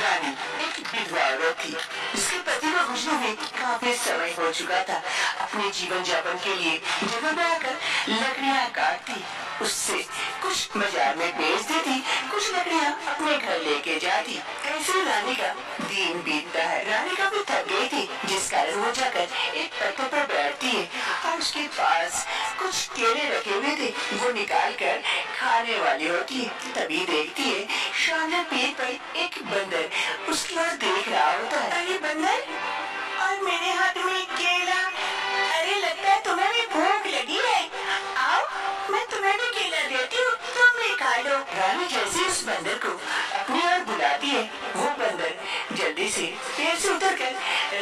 रानी एक विधवा औरत थी जिसके पति को गुजरे हुए काफी समय हो चुका था। अपने जीवन यापन के लिए जंगल में आकर लकड़ियाँ काटती, उससे कुछ बाजार में बेच देती, कुछ लकड़ियाँ अपने घर लेके जाती। ऐसे रानी का दिन बीतता है। रानी काफी थक गई थी, जिस कारण वो जाकर एक पत्थर पर बैठती है और उसके पास कुछ केले रखे हुए थे, वो निकाल कर खाने वाली होती है। तभी देखती है सामने पेड़ पर एक बंदर उसकी ओर देख रहा होता है। अरे बंदर, और मेरे हाथ में केला, अरे लगता है तुम्हें भी भूख लगी है, आओ मैं तुम्हें भी केला देती हूँ, तुम भी खा लो। रानी जैसे उस बंदर को अपनी ओर बुलाती है, वो बंदर जल्दी से पेड़ से उतरकर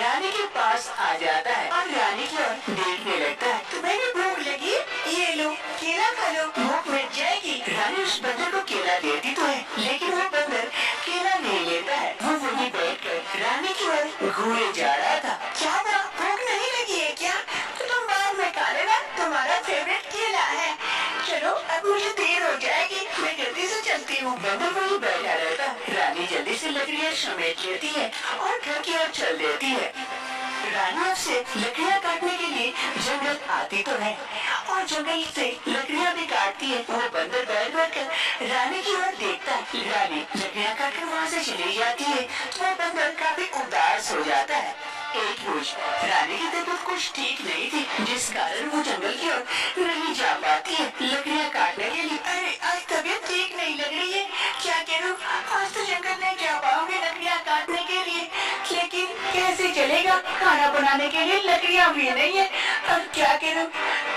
रानी के पास आ जाता है और रानी की ओर देखने लगता है। तुम्हें भी भूख लगी, ये लो केला खा लो, भूख मिट जाएगी। रानी उस बंदर को केला देती तो है, लेकिन वो बंदर केला नहीं लेता है। वो वहीं बैठकर रानी की ओर घूरे जा रहा था। क्या था, भूख नहीं लगी है क्या? तो तुम बाद में खा लेना, तुम्हारा फेवरेट केला है। चलो अब मुझे देर हो जाएगी, मैं जल्दी से चलती हूँ। बंदर वहीं बैठा रहता। रानी जल्दी से लकड़ियाँ समेट लेती है और घर की ओर चल देती है। रानी अब से लकड़ियाँ काटने के लिए जंगल आती तो है और जंगल से लकड़ियाँ भी काटती है। वो बंदर बैठ कर रानी की ओर देखता है। रानी लकड़ियाँ काटकर वहाँ से चली जाती है तो वो बंदर काफी उदास हो जाता है। एक रोज रानी की तबीयत कुछ ठीक नहीं थी, जिस कारण वो जंगल की ओर नहीं जा पाती है लकड़ियाँ काटने के लिए। अरे आज तबीयत ठीक नहीं लग रही है, क्या करूँ? आज तो जंगल नहीं जा पाऊंगी लकड़ियाँ काटने के लिए, लेकिन कैसे चलेगा? खाना बनाने के लिए लकड़ियाँ भी नहीं है, अब क्या करूँ?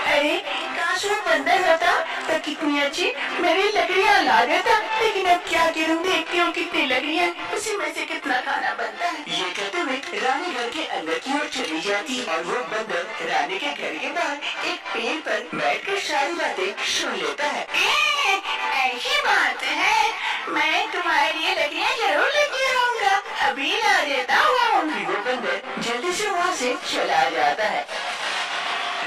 अरे काश वो बंदर होता तो कितनी अच्छी मेरी लकड़ियाँ ला देता, लेकिन अब क्या करूँ? देखती हूँ कितनी लकड़ियाँ, उसी में से कितना खाना बनता है। ये कहते हुए रानी घर के अंदर की ओर चली जाती और वो बंदर रानी के घर के बाहर एक पेड़ पर बैठकर सारी बातें सुन लेता है। ऐसी बात है, मैं तुम्हारे लिए लकड़ियाँ जरूर लेके आऊंगा, अभी ला देता हूँ। वो बंदर जल्दी से वहाँ से चला जाता है।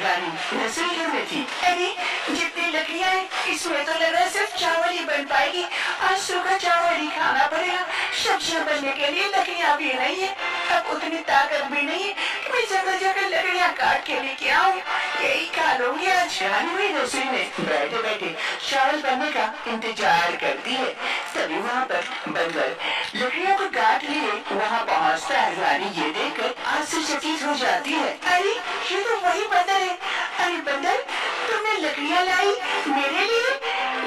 रानी रसोई घर में थी। अरे जितनी लकड़ियाँ हैं इसमें तो लग रहा है सिर्फ चावल ही बन पाएगी, आज सूखा चावल ही खाना पड़ेगा। सब्जियाँ बनने के लिए लकड़ियाँ भी नहीं है, अब उतनी ताकत भी नहीं है कि मैं जगह जगह लकड़ियाँ काट के लेके आऊँ, यही खा लूंगी आज। रानी भी रसोई में बैठे बैठे चावल बनने का इंतजार करती है। तभी वहाँ पर बंदर लकड़ियों को काट लिए वहाँ पहुँचता है। रानी ये देखकर आश्चर्यचकित हो जाती है। अरे ये तो वही बंदर है। अरे बंदर, तुमने लकड़ियाँ लाई मेरे लिए,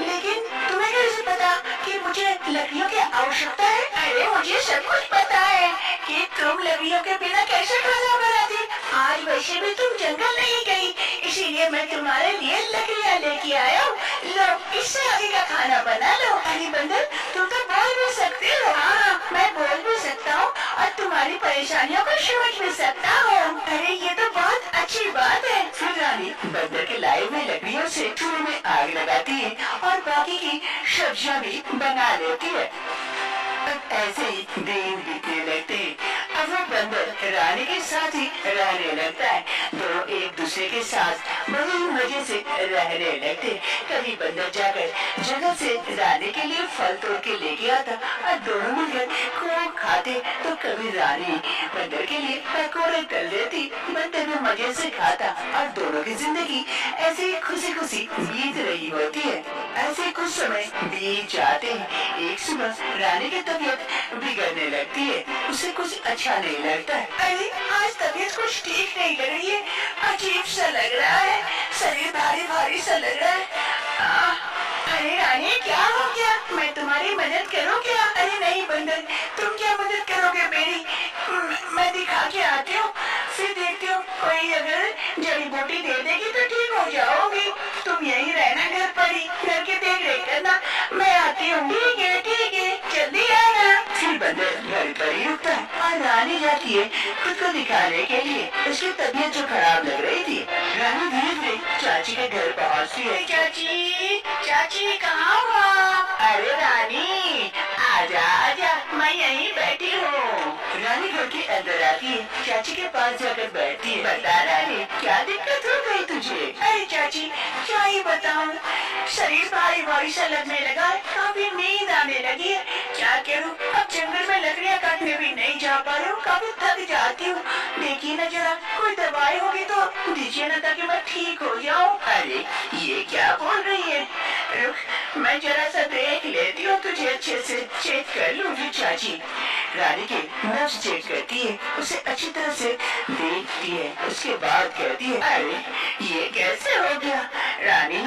लेकिन तुम्हें कैसे पता कि मुझे लकड़ियों की आवश्यकता है? अरे मुझे सब कुछ पता है कि तुम लकड़ियों के बिना कैसे खाना बनाती। आज वैसे भी तुम जंगल नहीं गई, इसीलिए मैं तुम्हारे लिए लकड़ियाँ लेके आया हूँ, लो इससे आगे का खाना बना लो। अरे बंदर, तुम तो बोल भी सकते हो। हाँ, मैं बोल भी सकता हूँ और तुम्हारी परेशानियों को समझ भी सकता हूँ। अरे ये तो बहुत अच्छी बात है। फिर रानी बंदर के लाए हुए लकड़ियों से चूल्हे में आग लगाती है और बाकी की सब्जियां भी बना लेती है। अब ऐसे ही दिन बीतने लगते हैं। अब वो बंदर रानी के साथ ही रहने लगता है। दोनों एक दूसरे के साथ बड़े ही मजे से रहने लगते। कभी बंदर जाकर जंगल से रानी के लिए फल तोड़ के लेके आता और दोनों मिलकर खूब खाते, तो कभी रानी बंदर के लिए पकौड़े तल देती, बंदर भी मजे से खाता और दोनों की जिंदगी ऐसे ही खुशी खुशी बीत रही होती है। ऐसे कुछ समय बीत जाते हैं। एक सुबह रानी की तबीयत बिगड़ने लगती है, उसे कुछ अच्छा नहीं लगता है। अरे आज तबीयत कुछ ठीक नहीं लग रही है, अजीब सा लग रहा है, शरीर भारी भारी सा लग रहा है। अरे रानी क्या हो गया? मैं तुम्हारी मदद करूँ क्या? अरे नहीं बंदर, तुम क्या मदद करोगे मेरी? मैं दिखा के आती हूँ, फिर देखती हूँ कोई अगर जड़ी बूटी दे देगी तो ठीक हो जाओगी। तुम यही रहना घर पर ही, घर के देख रेख करना, मैं आती हूँ। ठीक है जल्दी आना। फिर बंदर घर पर ही रुकता है और रानी जाती है खुद को दिखाने के लिए। उसकी तबीयत जो खराब लग रही थी, रानी धीरे धीरे चाची के घर पहुँचती है। चाची कहाँ हो? अरे रानी आजा आजा, मैं यहीं बैठी हूँ। रानी घर के अंदर आती है, चाची के पास जाकर बैठती है। बता रानी, क्या दिक्कत हो गई तुझे? अरे चाची क्या ही बताऊँ, शरीर भारी भारी सा लगने लगा है, काफी नींद आने लगी है, क्या करूँ? अब जंगल में लकड़ियाँ देखने भी नहीं जा पा रही हूँ, काफी थक जाती हूँ। देखिए ना जरा, कोई दवाई होगी तो दीजिए ना, ताकि मैं ठीक हो जाऊँ। अरे ये क्या बोल रही है? रुक, मैं जरा सा देख लेती हूँ, तुझे अच्छे से चेक कर लूंगी। चाची रानी के नब्ज चेक करती है, उसे अच्छी तरह से देखती है, उसके बाद कहती है, अरे ये कैसे हो गया? रानी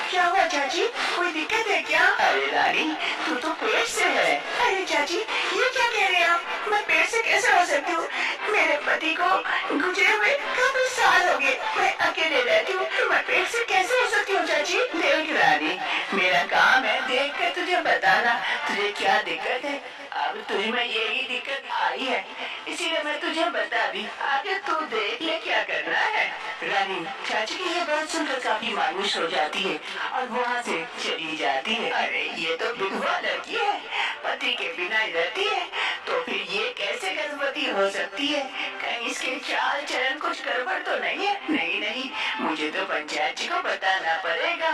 क्या हुआ चाची, कोई दिक्कत है क्या? अरे रानी तू तो पेट से है। अरे चाची ये क्या कह रहे हैं आप? मैं पेट से कैसे हो सकती हूँ? मेरे पति को गुजरे हुए काफी साल हो गए, मैं अकेले रहती हूँ, मैं पेट से कैसे हो सकती हूँ चाची? देख रानी, मेरा काम है देख कर तुझे बताना, तुझे क्या दिक्कत है। अब तुझे में यही दिक्कत आई है, इसीलिए मैं तुझे बता दी, आगे तू देख ले क्या करना है। रानी चाची की ये बात सुनकर काफी मायूस हो जाती है और वहाँ से चली जाती है। अरे ये तो विधवा लड़की है, पति के बिना ही रहती है, तो फिर ये कैसे गर्भवती हो सकती है? कहीं इसके चाल चलन कुछ गड़बड़ तो नहीं है? नहीं नहीं, मुझे तो पंचायत जी को बताना पड़ेगा।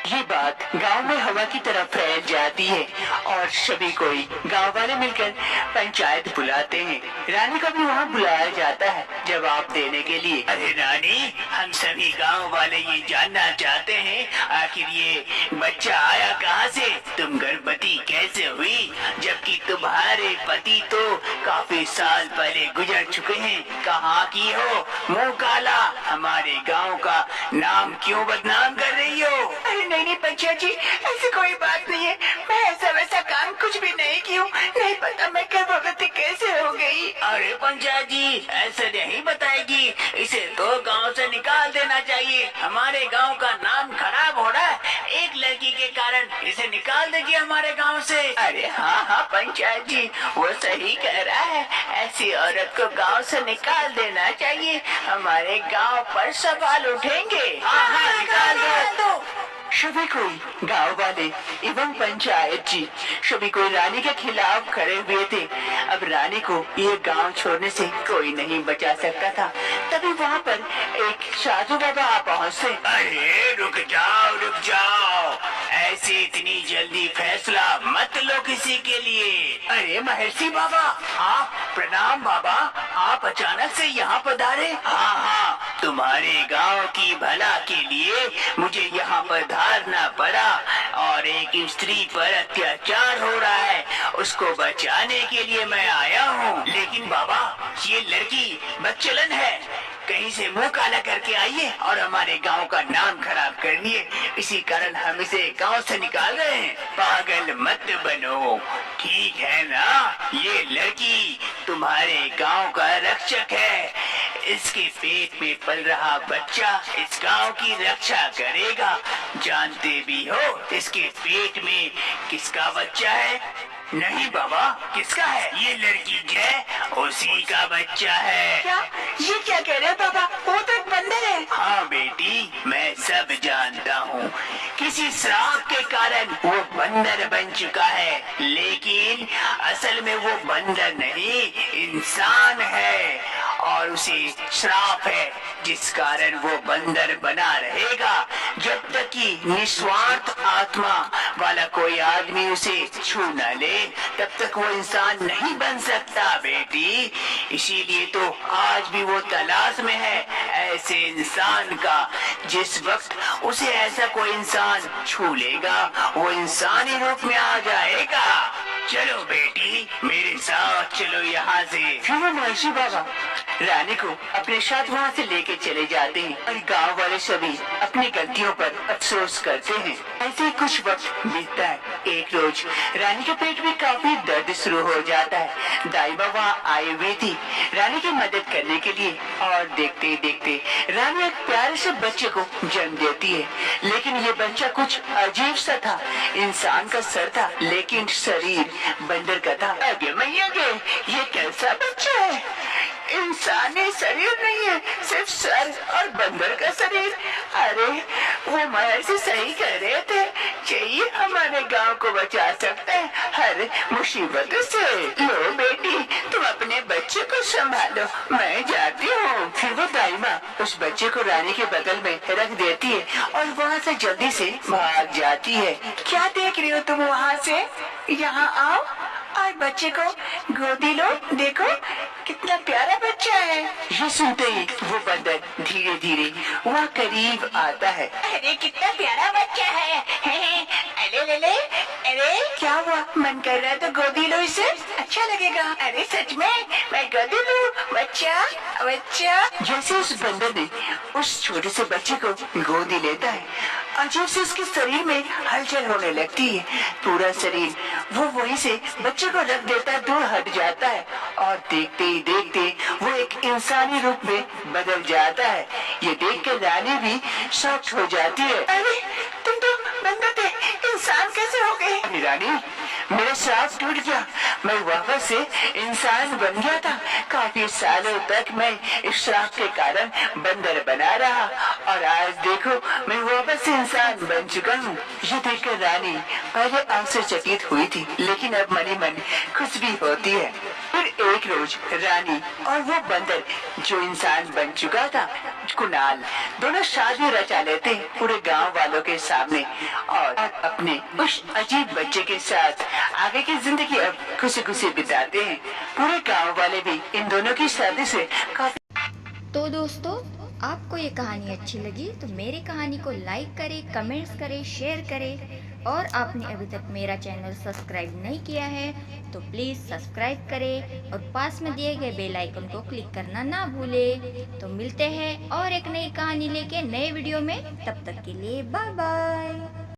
ये बात गांव में हवा की तरह फैल जाती है और सभी कोई गांव वाले मिलकर पंचायत बुलाते हैं। रानी को भी वहाँ बुलाया जाता है जवाब देने के लिए। अरे रानी, हम सभी गांव वाले ये जानना चाहते हैं, आखिर ये बच्चा आया कहाँ से? तुम गर्भवती कैसे हुई, जबकि तुम्हारे पति तो काफी साल पहले गुजर चुके हैं? कहाँ की हो, मुँह काला, हमारे गांव का नाम क्यों बदनाम कर रही हो? अरे नहीं नहीं पंचायत जी, ऐसी कोई बात नहीं है, मैं ऐसा वैसा काम कुछ भी नहीं की हूँ, नहीं पता मैं गर्भवती कैसे हो गई। अरे पंचायत जी ऐसे नहीं बताएगी, इसे तो गांव से निकाल देना चाहिए, हमारे गांव का नाम खराब हो रहा है, एक लड़की के कारण इसे निकाल दीजिए हमारे गांव से। अरे हाँ हाँ पंचायत जी, वो सही कह रहा है, ऐसी औरत को गांव से निकाल देना चाहिए, हमारे गांव पर सवाल उठेंगे। हाँ हाँ निकाल दो। सभी कोई गांव वाले एवं पंचायत जी सभी कोई रानी के खिलाफ खड़े हुए थे। अब रानी को ये गांव छोड़ने से कोई नहीं बचा सकता था। तभी वहाँ पर एक साधु बाबा आ पहुँचे। अरे रुक जाओ, ऐसी इतनी जल्दी फैसला मत लो किसी के लिए। अरे महर्षि बाबा, आप प्रणाम बाबा, आप अचानक से यहाँ पधारे? हाँ, तुम्हारे गांव की भला के लिए मुझे यहाँ पधारना पड़ा और एक स्त्री पर अत्याचार हो रहा है, उसको बचाने के लिए मैं आया हूँ। लेकिन बाबा, ये लड़की बदचलन है, कहीं से मुंह काला करके आई है और हमारे गांव का नाम खराब कर दिए, इसी कारण हम इसे गांव से निकाल रहे हैं। पागल मत बनो, ठीक है ना? ये लड़की तुम्हारे गांव का रक्षक है, इसके पेट में पल रहा बच्चा इस गांव की रक्षा करेगा। जानते भी हो इसके पेट में किसका बच्चा है? नहीं बाबा, किसका है? ये लड़की जय उसी का बच्चा है। क्या? ये क्या कह रहे हैं बाबा? वो तो एक बंदर है। हाँ बेटी, मैं सब जानता हूँ, किसी श्राप के कारण वो बंदर बन चुका है, लेकिन असल में वो बंदर नहीं इंसान है और उसे श्राप है जिस कारण वो बंदर बना रहेगा। जब तक कि निस्वार्थ आत्मा वाला कोई आदमी उसे छू न ले तब तक वो इंसान नहीं बन सकता बेटी। इसीलिए तो आज भी वो तलाश में है ऐसे इंसान का, जिस वक्त उसे ऐसा कोई इंसान छू लेगा वो इंसानी रूप में आ जाएगा। चलो बेटी, मेरे साथ चलो यहाँ से। फिर महर्षि बाबा रानी को अपने साथ वहाँ से लेके चले जाते हैं और गांव वाले सभी अपनी गलतियों पर अफसोस करते हैं। ऐसे ही कुछ वक्त बीतता है। एक रोज रानी के पेट में काफी दर्द शुरू हो जाता है। दाइबा वहाँ आई हुई थी रानी की मदद करने के लिए और देखते ही देखते रानी एक प्यारे से बच्चे को जन्म देती है। लेकिन ये बच्चा कुछ अजीब सा था, इंसान का सर था लेकिन शरीर बंदर का था। आगे मैया के, ये कैसा बच्चा है? इंसानी शरीर नहीं है, सिर्फ सर और बंदर का शरीर। अरे वो महर्षि सही कह रहे थे, चाहिए हमारे गांव को बचा सकते हैं हर मुसीबत से। लो बेटी, तुम अपने बच्चे को संभालो, मैं जाती हूँ। फिर वो दाइमा उस बच्चे को रानी के बगल में रख देती है और वहाँ से जल्दी से भाग जाती है। क्या देख रही हो तुम वहाँ से? यहाँ आओ और बच्चे को गोदी लो, देखो कितना प्यारा बच्चा है। ये सुनते ही वो बंदर धीरे धीरे वहाँ करीब आता है। अरे कितना प्यारा बच्चा है। अरे ले ले, अरे क्या हुआ, मन कर रहा है तो गोदी लो इसे, अच्छा लगेगा। अरे सच में मैं गोदी लूं, बच्चा बच्चा। जैसे उस बंदर ने उस छोटे से बच्चे को गोदी लेता है, अजीब से उसके शरीर में हलचल होने लगती है। पूरा शरीर वो वहीं से बच्चे को रख देता, दूर हट जाता है और देखते ही देखते वो एक इंसानी रूप में बदल जाता है। ये देखकर रानी भी शॉक हो जाती है। अरे तुम तो बंदर थे, इंसान कैसे हो गए? अरे रानी, मेरा श्राप टूट गया, मैं वापस से इंसान बन गया था। काफी सालों तक मैं इस श्राप के कारण बंदर बना रहा और आज देखो मैं वापस से इंसान बन चुका हूँ। ये देखकर रानी पहले आश्चर्यचकित हुई थी, लेकिन अब मनी मन खुश भी होती है। फिर एक रोज रानी और वो बंदर जो इंसान बन चुका था, कुणाल, दोनों शादी रचा लेते पूरे गांव वालों के सामने और अपने उस अजीब बच्चे के साथ आगे की जिंदगी अब खुशी खुशी बिताते हैं। पूरे गांव वाले भी इन दोनों की शादी से काफी। तो दोस्तों, आपको ये कहानी अच्छी लगी तो मेरी कहानी को लाइक करें, कमेंट्स करें, शेयर करें। और आपने अभी तक मेरा चैनल सब्सक्राइब नहीं किया है तो प्लीज़ सब्सक्राइब करें और पास में दिए गए बेल आइकन को क्लिक करना ना भूलें। तो मिलते हैं और एक नई कहानी लेके नए वीडियो में, तब तक के लिए बाय बाय।